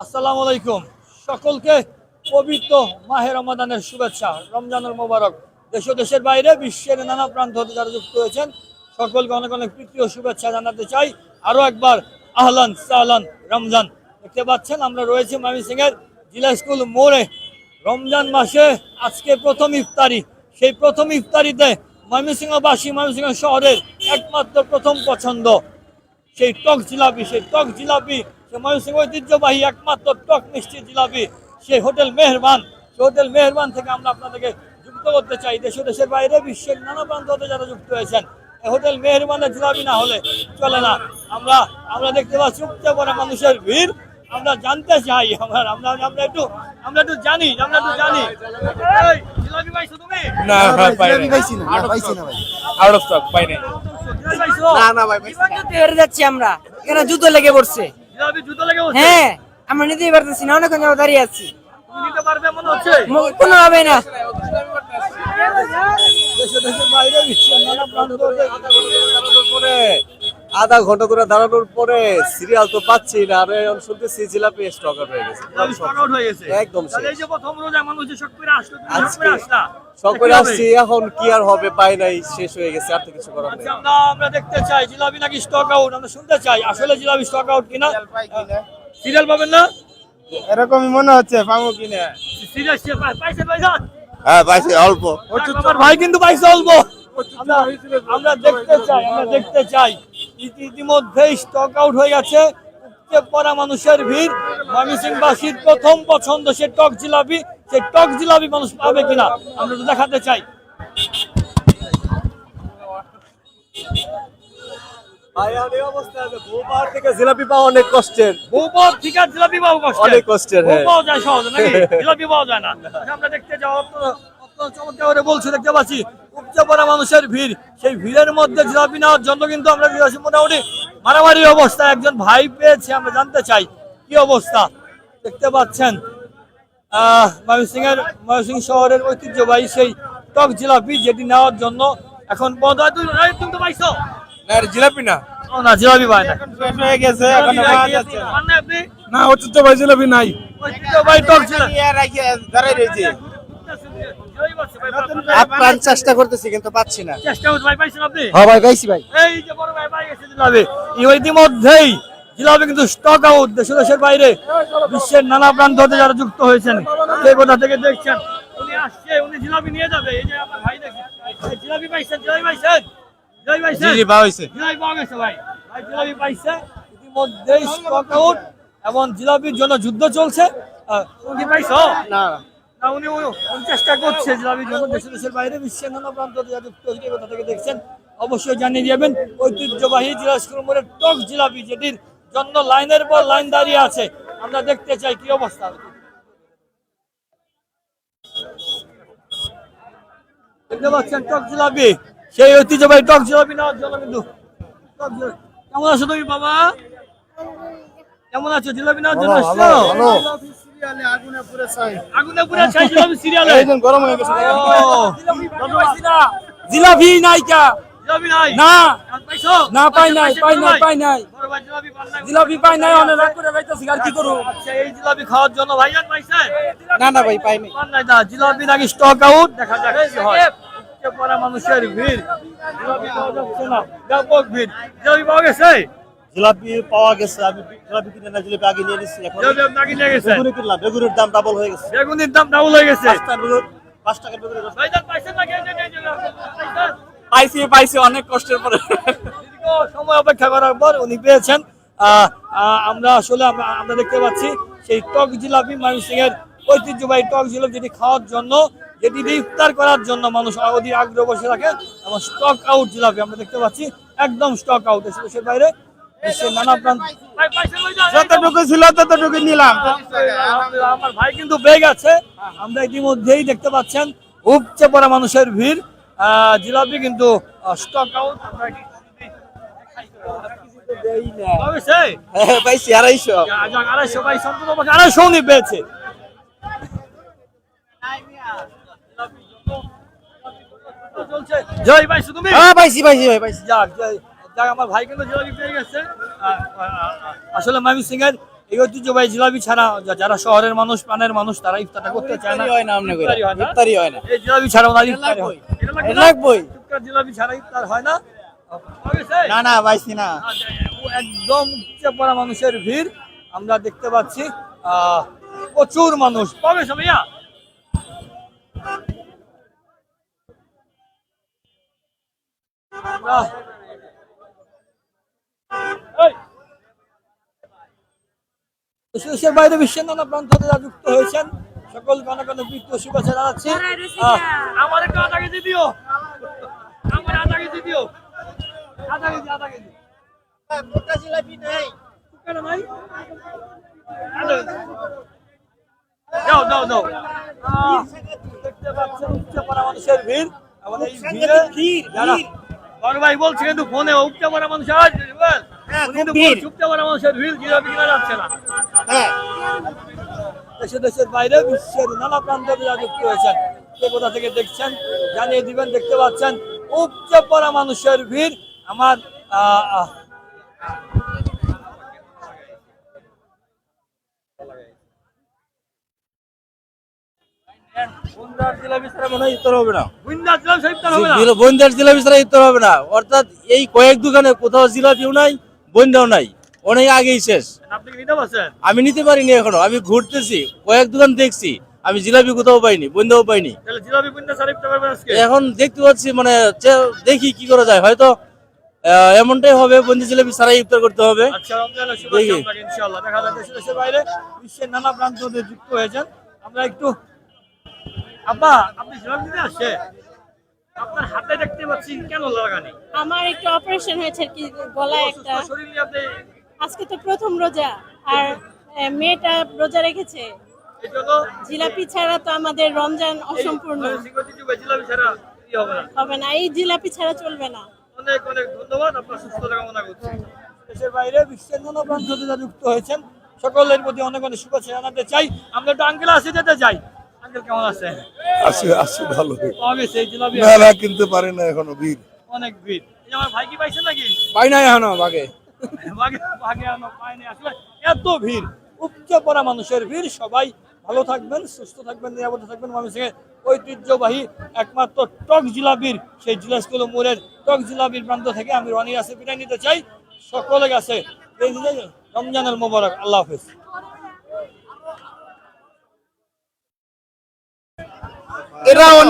আসসালামু আলাইকুম সকলকে পবিত্র মাহে রমাদানের শুভেচ্ছা। রমজানুল মোবারক। দেশ ও দেশের বাইরে বিশ্বের নানা প্রান্ত হতে যারা যুক্ত হয়েছেন সকলকে অনেক অনেক প্রীতি ও শুভেচ্ছা জানাতে চাই। আরো একবার আহলান সাহলান রমজান। দেখতে পাচ্ছেন আমরা রয়েছি ময়মনসিংহের জিলা স্কুল মোড়ে। রমজান মাসে আজকে প্রথম ইফতারি। সেই প্রথম ইফতারিতে ময়মনসিংহবাসী, ময়মনসিংহ শহরের একমাত্র প্রথম পছন্দ সেই টক জিলাপি, সেই টক জিলাপি, সে ময়মনসিংহ ঐতিহ্যবাহী একমাত্র টক মিষ্টি জিলাপি, সেই হোটেল মেহেরবান। সেই হোটেল মেহেরবান থেকে আমরা আপনাদেরকে যুক্ত করতে চাই দেশ ও দেশের বাইরে বিশ্বের নানা প্রান্ত হতে যারা যুক্ত হয়েছেন। এই হোটেল মেহেরবানের জিলাপি না হলে চলে না। আমরা আমরা দেখতে পাচ্ছি উপচে পড়া মানুষের ভিড়। আমরা জানতে চাই, আমরা আমরা আমরা একটু আমরা একটু জানি এই, জিলাপি পাইছো তুমি? না ভাই পাই নাই। আউট অফ স্টক পাই নাই। জিলাপি পাইছো? না ভাই হেরে যাচ্ছি আমরা, এখানে জুতো লেগে পড়ছে। জিলাপি জুতো লেগে বসে? হ্যাঁ, আমরা নিতেই পারতেছি না, অনেকক্ষণ যাবত দাঁড়িয়ে আছি, তুমি নিতে পারবে মনে হচ্ছে? কোনো হবে না। দেশে দেশের বাইরে বিশ্বের নানা প্রান্ত হতে আধা ঘন্টা ধরে দাঁড়ানোর পরে সিরিয়াল তো পাচ্ছি না, আর শুনতেছি জিলাপি স্টক আউট হয়ে গেছে। স্টক আউট হয়ে গেছে একদম শেষ। তাহলে এই যে প্রথম রোজা মানুষ যে শখ করে আসলো, তুমি শখ আজকে করে আসলা, সব করে কিভাবে? আসছি, এখন কি আর হবে, পাই নাই, শেষ হয়ে গেছে, আর তো কিছু করার নেই। আচ্ছা, আমরা দেখতে চাই জিলাপি নাকি স্টক আউট। আমরা শুনতে চাই আসলে জিলাপি স্টক আউট কিনা। সিরিয়াল পাবেন না? এরকমই মনে হচ্ছে পাবো কিনা। সিরিয়াল পাইছেন? হ্যাঁ পাইছি অল্প। আমার ভাই কিন্তু পাইছে অল্প। আমরা দেখতে চাই ইতিমধ্যেই স্টক আউট হয়ে গেছে। উপচে পড়া মানুষের ভিড়। ময়মনসিংহবাসীর প্রথম পছন্দ সে টক জিলাপি। সেই টক জিলাপি মানুষ পাবে কিনা আমরা তো দেখাতে চাই। ভাই আর এই অবস্থায় আছে, ভোপাল থেকে জিলাপি পাওয়া অনেক কষ্টের। বহুপদ ঠিক আছে, জিলাপি পাওয়া কষ্ট, অনেক কষ্টের, হ্যাঁ। পাওয়া যায় সহজে নাকি? জিলাপি পাওয়া যায় না। আচ্ছা, আমরা দেখতে যাও, চমৎকার করে বলছি, দেখতে পাচ্ছি উপচে পড়া মানুষের ভিড়। সেই ভিড়ের মধ্যে জিলাপি নেওয়ার জন্য কিন্তু আমরা মোটামুটি মারামারির অবস্থা। একজন ভাই পেয়েছে, আমরা জানতে চাই কি অবস্থা। দেখতে পাচ্ছেন ময়মনসিংহ শহরের ঐতিহ্যবাহী সেই টক জিলাপি, যেটি নেওয়ার জন্য এখন বন্ধ। তুমি তো পাইছো? না এটা জিলাপি না। ও না, জিলাপি পায় না। শেষ হয়ে গেছে, এখন পাওয়া যাচ্ছে না। পান নাই আপনি? না ঐতিহ্য ভাই জিলাপি নাই। ঐতিহ্যবাহী টক জিলাপি দাঁড়াই রয়েছে। আপ্রাণ চেষ্টা করতেছি কিন্তু পাচ্ছি না। চেষ্টা করতে ভাই, পাইছেন আপনি? হ্যাঁ ভাই পাইছি ভাই। এই যে বড় ভাই পাই গেছে জিলাপি। ইতিমধ্যেই জিলাপি কিন্তু স্টক আউট দেশ ও দেশের বাইরে বিশ্বের নানা প্রান্ত হতে যারা যুক্ত হয়েছেন। সেই কোথা থেকে দেখছেন উনি আসছে, উনি জিলাপি নিয়ে যাবে। এই যে আপনার ভাই দেখছেন, এই জিলাপি পাইছেন? জিলাপি পাইছেন? জিলাপি পাইছেন? জি পাওয়া হয়েছে। জিলাপি পাওয়া গেছে ভাই। ভাই জিলাপি পাইছে। ইতিমধ্যেই স্টক আউট এবং জিলাপির জন্য যুদ্ধ চলছে। তুমি কি পাইছো? না না, উনি চেষ্টা করছে জিলাপির জন্য দেশ দেশের বাইরে বিশ্বের নানা প্রান্ত কোথা থেকে দেখছেন অবশ্যই জানিয়ে যাবেন। ঐতিহ্যবাহী জিলা স্কুল মোড়ের টক জিলাপি, যেটির জন্য লাইনের পর লাইন দাঁড়িয়ে আছে। আমরা দেখতে চাই কি অবস্থা। দেখতে পাচ্ছেন টক জিলাপি, সেই ঐতিহ্যবাহী টক জিলাপি নেওয়ার জন্য কিন্তু কেমন আছো তুমি বাবা? কেমন আছো? জিলাপি নেওয়ার জন্য আসছো? আগুনে পুরে ছাই জিলাপি সিরিয়ালে। গরম হয়ে গেছে। জিলাপি নাইকা, জিলাপি নাই? না পাইছো? না, পাই নাই, বড় ভাই জিলাপি পান নাই? জিলাপি পাই নাই, অনেক রাগ করে যাইতেছি, আর কি করব। আচ্ছা, এই জিলাপি খাওয়ার জন্য ভাইজান পাইছে? না ভাই পাই নাই। পান নাই না, জিলাপি নাকি স্টক আউট। দেখা যাক কি হয়। উপচে পড়া মানুষের ভিড়, জিলাপি পাওয়া যাচ্ছে না, ব্যাপক ভিড়। জিলাপি পাওয়া গেছে? জিলাপি পাওয়া গেছে, আমি জিলাপি কিনে না, জিলাপি আগে নিয়ে নিচ্ছি। এখন জিলাপি আপনাকে নিয়ে গেছে? বেগুনি কিনলাম, বেগুনির দাম ডাবল হয়ে গেছে। বেগুনির দাম ডাবল হয়ে গেছে। 5 টাকার বেগুনি। ভাইজান পাইছেন নাকি? এই যে পাইছেন? পাইছি অনেক কষ্টের পরে। দীর্ঘ সময় অপেক্ষা করার পর উনি পেয়েছেন। আমরা আসলে আমরা দেখতে পাচ্ছি সেই টক জিলাপি, ময়মনসিংহের ঐতিহ্যবাহী টক জিলাপি, যেটি খাওয়ার জন্য, যেটি ইফতার করার জন্য মানুষ অধীর আগ্রহ বসে থাকে। এবং স্টক আউট জিলাপি আমরা দেখতে পাচ্ছি, একদম স্টক আউট দেশের বাইরে বিশ্বের নানা প্রান্ত। যতটুকু ছিল ততটুকু নিলাম। আমার ভাই কিন্তু পেয়ে গেছে। আমরা ইতিমধ্যেই দেখতে পাচ্ছেন উপচে পড়া মানুষের ভিড়। জিলাপি কিন্তু স্টক আউট। হ্যাঁ পাইছি 250। 250 পাইছে, অন্তত 250 উনি পেয়েছে। জয় পাইছো তুমি? হ্যাঁ পাইছি ভাই পাইছি। যাক, আমার ভাই কিন্তু জিলাপি পেয়ে গেছে। আসলে ময়মনসিংহের এই ঐতিহ্যবাহী জিলাপি ছাড়া যারা শহরের মানুষ, প্রাণের মানুষ, তারা ইফতারটা করতে চায় না। হয় না আমনে করে ইফতারি হয় না। ইফতারি হয় না এই জিলাপি ছাড়া ওনার ইফতারি হয়। এটা লাগবে না? লাগবই শুক্কার জিলাপি ছাড়া ইফতার হয় না। না না পাইছি না। একদম উপচে পড়া মানুষের ভিড় আমরা দেখতে পাচ্ছি। প্রচুর মানুষ পাবে ভাইয়া। দেশের বাইরে বিশ্বের নানা প্রান্ত থেকে যারা যুক্ত হয়েছেন সকলকে অনেক অনেক প্রীতি ও শুভেচ্ছা জানাচ্ছি। আমার একটু আধা কেজি দিও, আমার আধা কেজি দিও, আধা কেজি, আধা কেজি। জিলাপি নাই। কেন নাই? আধা কেজি। দাও দাও দাও। দেখতে পাচ্ছেন উপচে পড়া মানুষের ভিড়। আমাদের এই ভিড়ে যারা বড় ভাই বলছে কিন্তু ফোনে উপচে পড়া মানুষ আজ কিন্তু উপচে পড়া মানুষের ভিড় জিলাপি কিনা যাচ্ছে না। দেশের বাইরে বিশ্বের নানা প্রান্ত থেকে যারা যুক্ত হয়েছেন কে কোথা থেকে দেখছেন জানিয়ে দিবেন। দেখতে পাচ্ছেন উপচে পড়া মানুষের ভিড়। আমার জিলাপি ছাড়া মনে হয় ইফতার হবে না বুইন্দা জিলাপি সব ইফতার হবে না। বন্দার জিলাপি ছাড়া ইফতার হবে না, অর্থাৎ এই কয়েক দোকানে কোথাও জিলাপিও নাই, বন্দাও নাই, অনেক আগেই শেষ। আপনি কি নিতে পারছেন? আমি নিতে পারিনি এখনো, আমি ঘুরতেছি, কয়েক দোকান দেখছি, আমি জিলাপি কোথাও পাইনি, বন্দাও পাইনি। তাহলে জিলাপি বুইন্দা ছাড়া ইফতার করবেন আজকে? এখন দেখতে পাচ্ছি মানে দেখি কি করা যায়, হয়তো এমনটাই হবে, বন্দি জিলাপি ছাড়াই ইফতার করতে হবে। আচ্ছা, রমজানের শুভেচ্ছা আপনাকে ইনশাআল্লাহ। দেখা যাচ্ছে দেশের বাইরে বিশ্বের নানা প্রান্ত থেকে যুক্ত হয়েছেন। আমরা একটু আব্বা, আপনি জিলাপি দিতে আসছে? আপনার হাতে দেখতে পাচ্ছি কেন লাগানি? আমার একটু অপারেশন হয়েছে কি গলায় একটা। শরীর নিয়ে আপনি আজকে তো প্রথম রোজা, আর মেয়েটা রোজা রেখেছে। এই জন্য জিলাপি ছাড়া তো আমাদের রমজান অসম্পূর্ণ জিলাপি ছাড়া কি হবে না। হবে না, এই জিলাপি ছাড়া চলবে না। অনেক অনেক ধন্যবাদ, আপনার সুস্থতা কামনা করছি। দেশের বাইরে বিশ্বের নানা প্রান্ত থেকে যারা যুক্ত হয়েছেন সকলের প্রতি অনেক অনেক শুভেচ্ছা জানাতে চাই। আমরা একটু আঙ্কেল আসে যেতে চাই। আঙ্কেল কেমন আছেন? আছে ভালো। পাওয়া গেছে এই জিলাপি? না না কিনতে পারে না এখনো, ভিড় অনেক ভিড়। এই যে আমার ভাই কি পাইছেন নাকি? পাই নাই এখনো ভাগে। ভাগে ভাগে আনো পায়নি। আসলে এত ভিড়, উপচে পড়া মানুষের ভিড়। সবাই ভালো থাকবেন, সুস্থ থাকবেন, নিরাপদে থাকবেন। ময়মনসিংহের ঐতিহ্যবাহী একমাত্র টক জিলাপির সেই জিলাসগুলো মোড়ের টক জিলাপির প্রান্ত থেকে আমি রনির কাছে বিদায় নিতে চাই। সকলের কাছে রমজানুল মোবারক। আল্লাহ হাফেজ। এটা অনেক